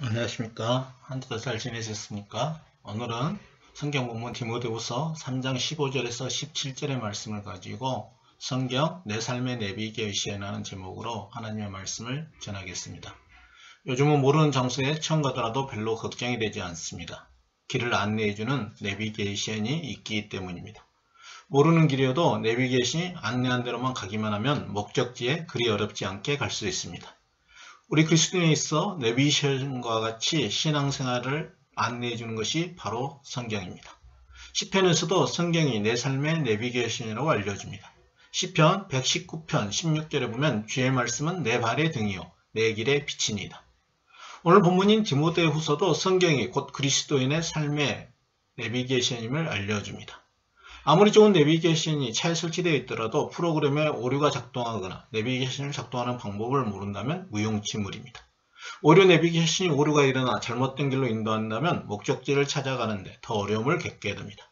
안녕하십니까. 한 주도 잘 지내셨습니까? 오늘은 성경 본문 디모데후서 3장 15절에서 17절의 말씀을 가지고 성경 내 삶의 내비게이션이라는 제목으로 하나님의 말씀을 전하겠습니다. 요즘은 모르는 장소에 처음 가더라도 별로 걱정이 되지 않습니다. 길을 안내해주는 내비게이션이 있기 때문입니다. 모르는 길이어도 내비게이션이 안내한 대로만 가기만 하면 목적지에 그리 어렵지 않게 갈 수 있습니다. 우리 그리스도인에 있어 내비게이션과 같이 신앙생활을 안내해 주는 것이 바로 성경입니다. 시편에서도 성경이 내 삶의 내비게이션이라고 알려줍니다. 시편 119편 16절에 보면 주의 말씀은 내 발의 등이요 내 길의 빛이니이다. 오늘 본문인 디모데후서도 성경이 곧 그리스도인의 삶의 내비게이션임을 알려줍니다. 아무리 좋은 내비게이션이 차에 설치되어 있더라도 프로그램에 오류가 작동하거나 내비게이션을 작동하는 방법을 모른다면 무용지물입니다. 오히려 내비게이션이 오류가 일어나 잘못된 길로 인도한다면 목적지를 찾아가는데 더 어려움을 겪게 됩니다.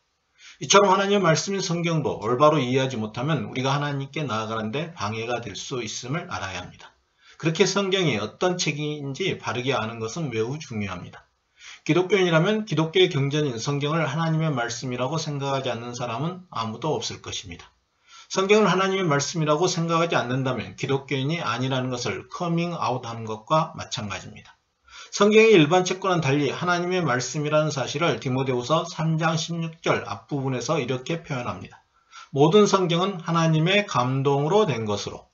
이처럼 하나님의 말씀인 성경도 올바로 이해하지 못하면 우리가 하나님께 나아가는데 방해가 될 수 있음을 알아야 합니다. 그렇게 성경이 어떤 책인지 바르게 아는 것은 매우 중요합니다. 기독교인이라면 기독교의 경전인 성경을 하나님의 말씀이라고 생각하지 않는 사람은 아무도 없을 것입니다. 성경을 하나님의 말씀이라고 생각하지 않는다면 기독교인이 아니라는 것을 커밍아웃하는 것과 마찬가지입니다. 성경의 일반 책과는 달리 하나님의 말씀이라는 사실을 디모데후서 3장 16절 앞부분에서 이렇게 표현합니다. 모든 성경은 하나님의 감동으로 된 것으로.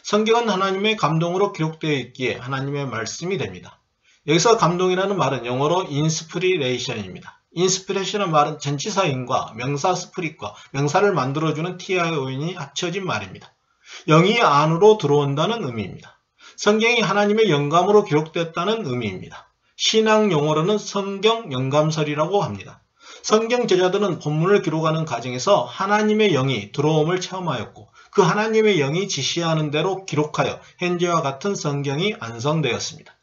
성경은 하나님의 감동으로 기록되어 있기에 하나님의 말씀이 됩니다. 여기서 감동이라는 말은 영어로 인스피레이션입니다. 인스피레이션은 말은 전치사인과 명사 스피릿과 명사를 만들어주는 TION이 합쳐진 말입니다. 영이 안으로 들어온다는 의미입니다. 성경이 하나님의 영감으로 기록됐다는 의미입니다. 신앙 용어로는 성경 영감설이라고 합니다. 성경 제자들은 본문을 기록하는 과정에서 하나님의 영이 들어옴을 체험하였고 그 하나님의 영이 지시하는 대로 기록하여 현재와 같은 성경이 완성되었습니다.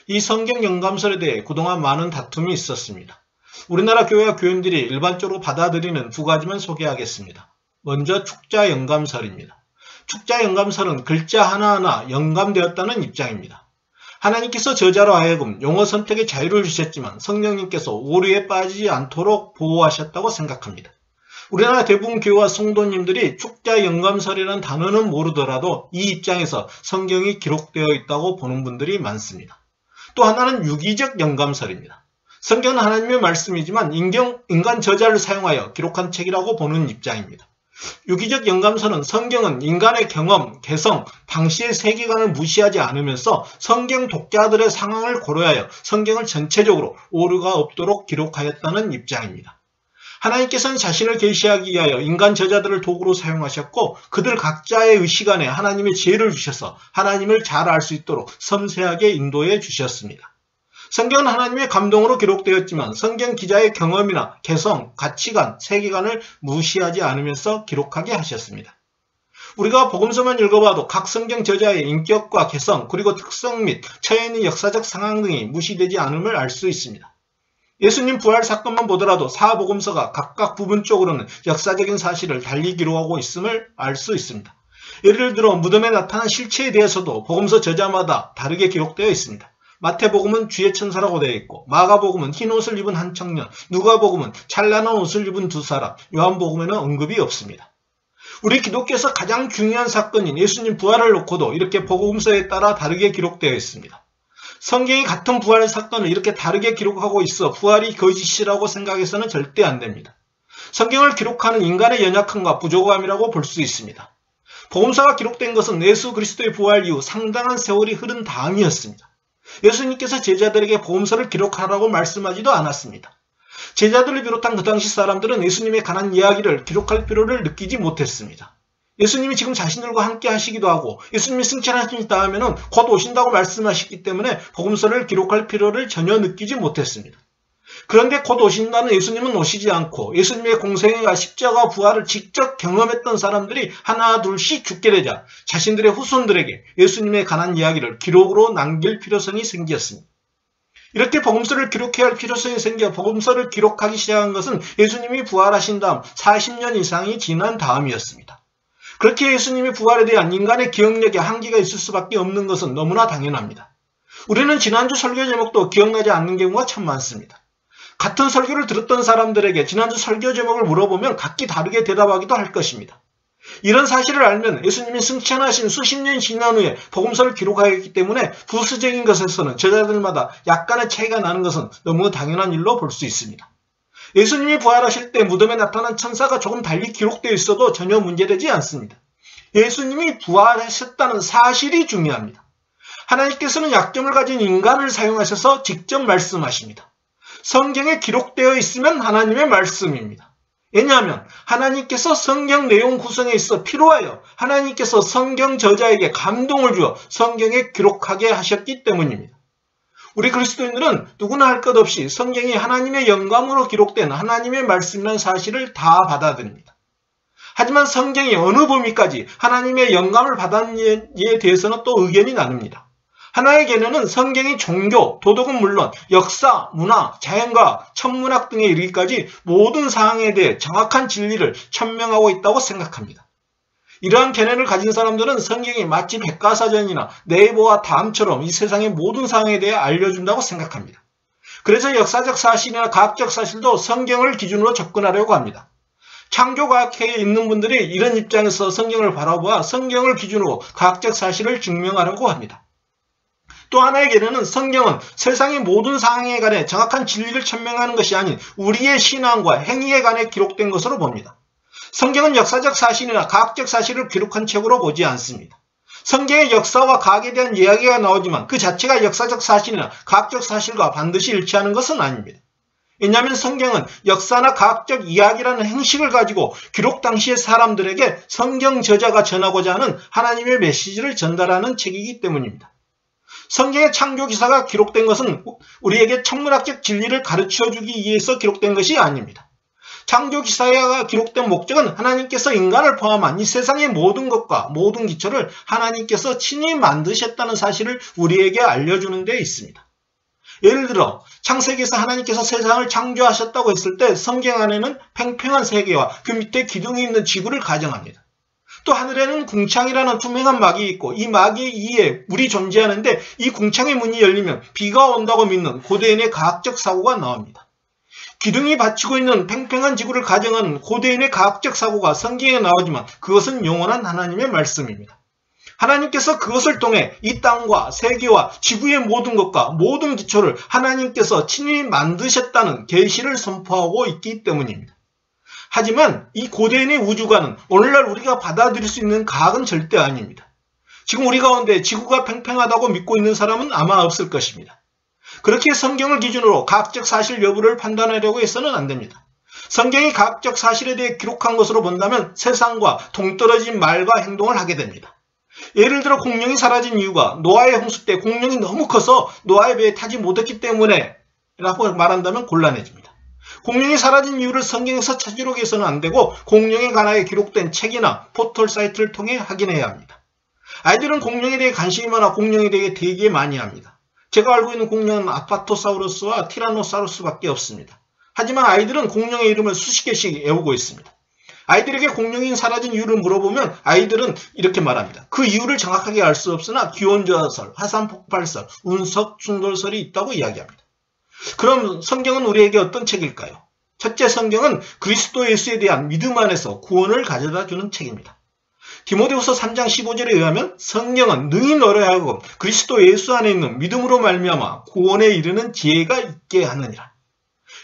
이 성경 영감설에 대해 그동안 많은 다툼이 있었습니다. 우리나라 교회와 교인들이 일반적으로 받아들이는 두 가지만 소개하겠습니다. 먼저 축자 영감설입니다. 축자 영감설은 글자 하나하나 영감되었다는 입장입니다. 하나님께서 저자로 하여금 용어 선택의 자유를 주셨지만 성령님께서 오류에 빠지지 않도록 보호하셨다고 생각합니다. 우리나라 대부분 교회와 성도님들이 축자 영감설이라는 단어는 모르더라도 이 입장에서 성경이 기록되어 있다고 보는 분들이 많습니다. 또 하나는 유기적 영감설입니다. 성경은 하나님의 말씀이지만 인간 저자를 사용하여 기록한 책이라고 보는 입장입니다. 유기적 영감설은 성경은 인간의 경험, 개성, 당시의 세계관을 무시하지 않으면서 성경 독자들의 상황을 고려하여 성경을 전체적으로 오류가 없도록 기록하였다는 입장입니다. 하나님께서는 자신을 계시하기 위하여 인간 저자들을 도구로 사용하셨고 그들 각자의 의식 안에 하나님의 지혜를 주셔서 하나님을 잘 알 수 있도록 섬세하게 인도해 주셨습니다. 성경은 하나님의 감동으로 기록되었지만 성경 기자의 경험이나 개성, 가치관, 세계관을 무시하지 않으면서 기록하게 하셨습니다. 우리가 복음서만 읽어봐도 각 성경 저자의 인격과 개성 그리고 특성 및 처해 있는 역사적 상황 등이 무시되지 않음을 알 수 있습니다. 예수님 부활 사건만 보더라도 사복음서가 각각 부분적으로는 역사적인 사실을 달리 기록하고 있음을 알 수 있습니다. 예를 들어 무덤에 나타난 실체에 대해서도 복음서 저자마다 다르게 기록되어 있습니다. 마태복음은 주의 천사라고 되어 있고 마가복음은 흰 옷을 입은 한 청년, 누가복음은 찬란한 옷을 입은 두 사람, 요한복음에는 언급이 없습니다. 우리 기독교에서 가장 중요한 사건인 예수님 부활을 놓고도 이렇게 복음서에 따라 다르게 기록되어 있습니다. 성경이 같은 부활 사건을 이렇게 다르게 기록하고 있어 부활이 거짓이라고 생각해서는 절대 안 됩니다. 성경을 기록하는 인간의 연약함과 부족함이라고 볼 수 있습니다. 복음서가 기록된 것은 예수 그리스도의 부활 이후 상당한 세월이 흐른 다음이었습니다. 예수님께서 제자들에게 복음서를 기록하라고 말씀하지도 않았습니다. 제자들을 비롯한 그 당시 사람들은 예수님에 관한 이야기를 기록할 필요를 느끼지 못했습니다. 예수님이 지금 자신들과 함께 하시기도 하고 예수님이 승천하신 다음에는 곧 오신다고 말씀하셨기 때문에 복음서를 기록할 필요를 전혀 느끼지 못했습니다. 그런데 곧 오신다는 예수님은 오시지 않고 예수님의 공생애와 십자가 부활을 직접 경험했던 사람들이 하나 둘씩 죽게 되자 자신들의 후손들에게 예수님에 관한 이야기를 기록으로 남길 필요성이 생겼습니다. 이렇게 복음서를 기록해야 할 필요성이 생겨 복음서를 기록하기 시작한 것은 예수님이 부활하신 다음 40년 이상이 지난 다음이었습니다. 그렇게 예수님의 부활에 대한 인간의 기억력에 한계가 있을 수밖에 없는 것은 너무나 당연합니다. 우리는 지난주 설교 제목도 기억나지 않는 경우가 참 많습니다. 같은 설교를 들었던 사람들에게 지난주 설교 제목을 물어보면 각기 다르게 대답하기도 할 것입니다. 이런 사실을 알면 예수님이 승천하신 수십 년 지난 후에 복음서를 기록하였기 때문에 부수적인 것에서는 저자들마다 약간의 차이가 나는 것은 너무 당연한 일로 볼 수 있습니다. 예수님이 부활하실 때 무덤에 나타난 천사가 조금 달리 기록되어 있어도 전혀 문제되지 않습니다. 예수님이 부활하셨다는 사실이 중요합니다. 하나님께서는 약점을 가진 인간을 사용하셔서 직접 말씀하십니다. 성경에 기록되어 있으면 하나님의 말씀입니다. 왜냐하면 하나님께서 성경 내용 구성에 있어 필요하여 하나님께서 성경 저자에게 감동을 주어 성경에 기록하게 하셨기 때문입니다. 우리 그리스도인들은 누구나 할 것 없이 성경이 하나님의 영감으로 기록된 하나님의 말씀이라는 사실을 다 받아들입니다. 하지만 성경이 어느 범위까지 하나님의 영감을 받았는지에 대해서는 또 의견이 나눕니다. 하나의 견해는 성경이 종교, 도덕은 물론 역사, 문화, 자연과학, 천문학 등에 이르기까지 모든 사항에 대해 정확한 진리를 천명하고 있다고 생각합니다. 이러한 견해를 가진 사람들은 성경이 마치 백과사전이나 네이버와 다음처럼 이 세상의 모든 사항에 대해 알려준다고 생각합니다. 그래서 역사적 사실이나 과학적 사실도 성경을 기준으로 접근하려고 합니다. 창조과학회에 있는 분들이 이런 입장에서 성경을 바라보아 성경을 기준으로 과학적 사실을 증명하려고 합니다. 또 하나의 견해는 성경은 세상의 모든 상황에 관해 정확한 진리를 천명하는 것이 아닌 우리의 신앙과 행위에 관해 기록된 것으로 봅니다. 성경은 역사적 사실이나 과학적 사실을 기록한 책으로 보지 않습니다. 성경의 역사와 과학에 대한 이야기가 나오지만 그 자체가 역사적 사실이나 과학적 사실과 반드시 일치하는 것은 아닙니다. 왜냐하면 성경은 역사나 과학적 이야기라는 행식을 가지고 기록 당시의 사람들에게 성경 저자가 전하고자 하는 하나님의 메시지를 전달하는 책이기 때문입니다. 성경의 창조 기사가 기록된 것은 우리에게 천문학적 진리를 가르쳐주기 위해서 기록된 것이 아닙니다. 창조 기사가 기록된 목적은 하나님께서 인간을 포함한 이 세상의 모든 것과 모든 기초를 하나님께서 친히 만드셨다는 사실을 우리에게 알려주는 데 있습니다. 예를 들어 창세기에서 하나님께서 세상을 창조하셨다고 했을 때 성경 안에는 팽팽한 세계와 그 밑에 기둥이 있는 지구를 가정합니다. 또 하늘에는 궁창이라는 투명한 막이 있고 이 막이 위에 물이 존재하는데 이 궁창의 문이 열리면 비가 온다고 믿는 고대인의 과학적 사고가 나옵니다. 기둥이 받치고 있는 팽팽한 지구를 가정하는 고대인의 과학적 사고가 성경에 나오지만 그것은 영원한 하나님의 말씀입니다. 하나님께서 그것을 통해 이 땅과 세계와 지구의 모든 것과 모든 기초를 하나님께서 친히 만드셨다는 계시를 선포하고 있기 때문입니다. 하지만 이 고대인의 우주관은 오늘날 우리가 받아들일 수 있는 과학은 절대 아닙니다. 지금 우리 가운데 지구가 팽팽하다고 믿고 있는 사람은 아마 없을 것입니다. 그렇게 성경을 기준으로 과학적 사실 여부를 판단하려고 해서는 안 됩니다. 성경이 과학적 사실에 대해 기록한 것으로 본다면 세상과 동떨어진 말과 행동을 하게 됩니다. 예를 들어 공룡이 사라진 이유가 노아의 홍수 때 공룡이 너무 커서 노아의 배에 타지 못했기 때문에 라고 말한다면 곤란해집니다. 공룡이 사라진 이유를 성경에서 찾으려고 해서는 안 되고 공룡에 관하여 기록된 책이나 포털 사이트를 통해 확인해야 합니다. 아이들은 공룡에 대해 관심이 많아 공룡에 대해 되게 많이 합니다. 제가 알고 있는 공룡은 아파토사우루스와 티라노사우루스밖에 없습니다. 하지만 아이들은 공룡의 이름을 수십 개씩 외우고 있습니다. 아이들에게 공룡이 사라진 이유를 물어보면 아이들은 이렇게 말합니다. 그 이유를 정확하게 알 수 없으나 기원저하설, 화산폭발설, 운석 충돌설이 있다고 이야기합니다. 그럼 성경은 우리에게 어떤 책일까요? 첫째, 성경은 그리스도 예수에 대한 믿음 안에서 구원을 가져다 주는 책입니다. 디모데후서 3장 15절에 의하면 성경은 능히 너로 하여금 그리스도 예수 안에 있는 믿음으로 말미암아 구원에 이르는 지혜가 있게 하느니라.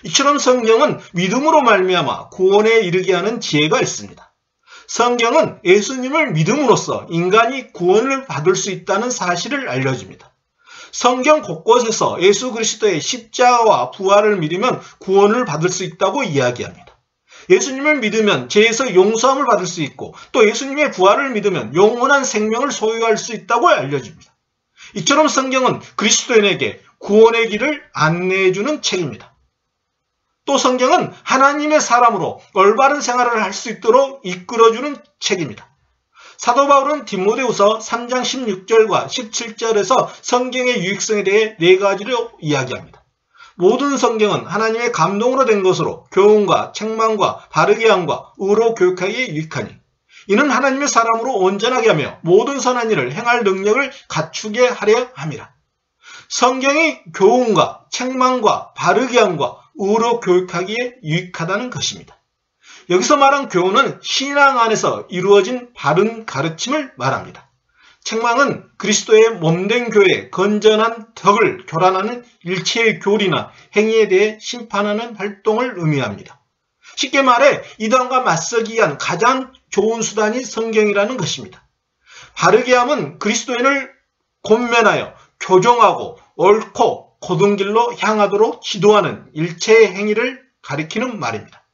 이처럼 성경은 믿음으로 말미암아 구원에 이르게 하는 지혜가 있습니다. 성경은 예수님을 믿음으로써 인간이 구원을 받을 수 있다는 사실을 알려줍니다. 성경 곳곳에서 예수 그리스도의 십자가와 부활을 믿으면 구원을 받을 수 있다고 이야기합니다. 예수님을 믿으면 죄에서 용서함을 받을 수 있고 또 예수님의 부활을 믿으면 영원한 생명을 소유할 수 있다고 알려줍니다. 이처럼 성경은 그리스도인에게 구원의 길을 안내해주는 책입니다. 또 성경은 하나님의 사람으로 올바른 생활을 할 수 있도록 이끌어주는 책입니다. 사도 바울은 디모데후서 3장 16절과 17절에서 성경의 유익성에 대해 네 가지를 이야기합니다. 모든 성경은 하나님의 감동으로 된 것으로 교훈과 책망과 바르게 함과 의로 교육하기에 유익하니 이는 하나님의 사람으로 온전하게 하며 모든 선한 일을 행할 능력을 갖추게 하려 함이라. 성경이 교훈과 책망과 바르게 함과 의로 교육하기에 유익하다는 것입니다. 여기서 말한 교훈은 신앙 안에서 이루어진 바른 가르침을 말합니다. 책망은 그리스도의 몸된 교회의 건전한 덕을 교란하는 일체의 교리나 행위에 대해 심판하는 활동을 의미합니다. 쉽게 말해 이단과 맞서기 위한 가장 좋은 수단이 성경이라는 것입니다. 바르게 함은 그리스도인을 권면하여 교정하고 옳고 고든 길로 향하도록 지도하는 일체의 행위를 가리키는 말입니다.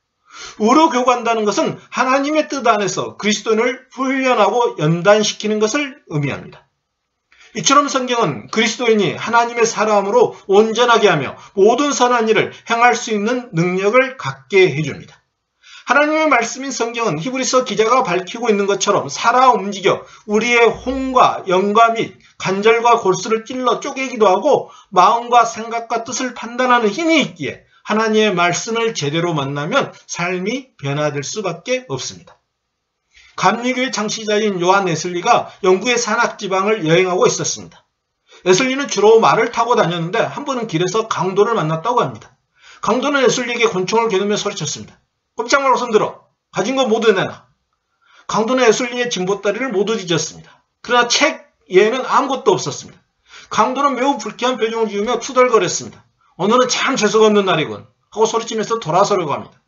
의로 교관다는 것은 하나님의 뜻 안에서 그리스도인을 훈련하고 연단시키는 것을 의미합니다. 이처럼 성경은 그리스도인이 하나님의 사람으로 온전하게 하며 모든 선한 일을 행할 수 있는 능력을 갖게 해줍니다. 하나님의 말씀인 성경은 히브리서 기자가 밝히고 있는 것처럼 살아 움직여 우리의 혼과 영과 및 관절과 골수를 찔러 쪼개기도 하고 마음과 생각과 뜻을 판단하는 힘이 있기에 하나님의 말씀을 제대로 만나면 삶이 변화될 수밖에 없습니다. 감리교의 창시자인 요한 웨슬리가 영국의 산악지방을 여행하고 있었습니다. 웨슬리는 주로 말을 타고 다녔는데 한 번은 길에서 강도를 만났다고 합니다. 강도는 웨슬리에게 권총을 겨누며 소리쳤습니다. 꼼짝 말고 손들어. 가진 거 모두 내놔. 강도는 웨슬리의 진보다리를 모두 뒤졌습니다. 그러나 책 외에는 아무것도 없었습니다. 강도는 매우 불쾌한 표정을 지으며 투덜거렸습니다. 오늘은 참 재수가 없는 날이군 하고 소리치면서 돌아서려고 합니다.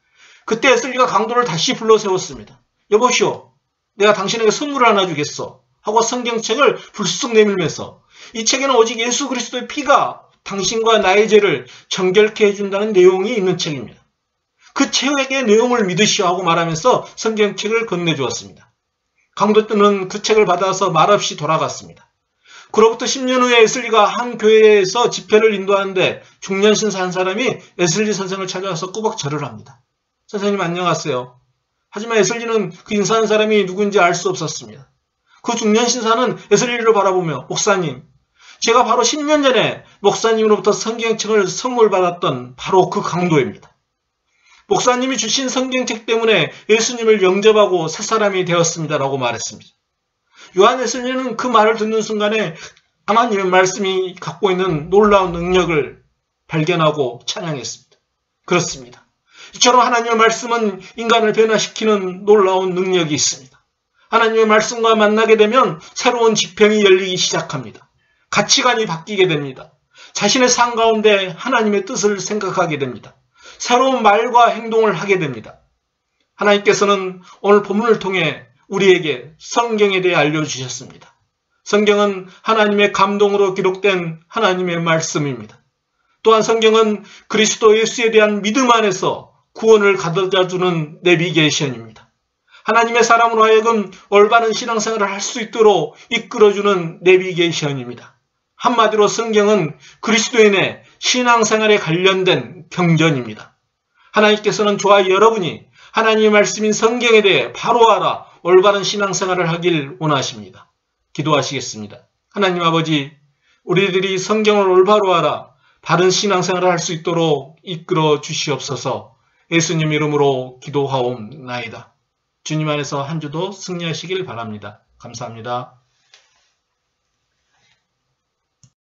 그때 웨슬리가 강도를 다시 불러 세웠습니다. 여보시오, 내가 당신에게 선물을 하나 주겠어 하고 성경책을 불쑥 내밀면서 이 책에는 오직 예수 그리스도의 피가 당신과 나의 죄를 정결케 해준다는 내용이 있는 책입니다. 그 책의 내용을 믿으시오 하고 말하면서 성경책을 건네주었습니다. 강도는 그 책을 받아서 말없이 돌아갔습니다. 그로부터 10년 후에 웨슬리가 한 교회에서 집회를 인도하는데 중년 신사 한 사람이 웨슬리 선생을 찾아와서 꾸벅 절을 합니다. 선생님 안녕하세요. 하지만 웨슬리는 그 인사한 사람이 누구인지 알 수 없었습니다. 그 중년 신사는 웨슬리를 바라보며 목사님, 제가 바로 10년 전에 목사님으로부터 성경책을 선물 받았던 바로 그 강도입니다. 목사님이 주신 성경책 때문에 예수님을 영접하고 새사람이 되었습니다라고 말했습니다. 요한 웨슬리는 그 말을 듣는 순간에 하나님의 말씀이 갖고 있는 놀라운 능력을 발견하고 찬양했습니다. 그렇습니다. 이처럼 하나님의 말씀은 인간을 변화시키는 놀라운 능력이 있습니다. 하나님의 말씀과 만나게 되면 새로운 지평이 열리기 시작합니다. 가치관이 바뀌게 됩니다. 자신의 삶 가운데 하나님의 뜻을 생각하게 됩니다. 새로운 말과 행동을 하게 됩니다. 하나님께서는 오늘 본문을 통해 우리에게 성경에 대해 알려주셨습니다. 성경은 하나님의 감동으로 기록된 하나님의 말씀입니다. 또한 성경은 그리스도 예수에 대한 믿음 안에서 구원을 가져다주는 내비게이션입니다. 하나님의 사람으로 하여금 올바른 신앙생활을 할 수 있도록 이끌어주는 내비게이션입니다. 한마디로 성경은 그리스도인의 신앙생활에 관련된 경전입니다. 하나님께서는 저와 여러분이 하나님의 말씀인 성경에 대해 바로 알아 올바른 신앙생활을 하길 원하십니다. 기도하시겠습니다. 하나님 아버지, 우리들이 성경을 올바로 알아 바른 신앙생활을 할 수 있도록 이끌어 주시옵소서. 예수님 이름으로 기도하옵나이다. 주님 안에서 한 주도 승리하시길 바랍니다. 감사합니다.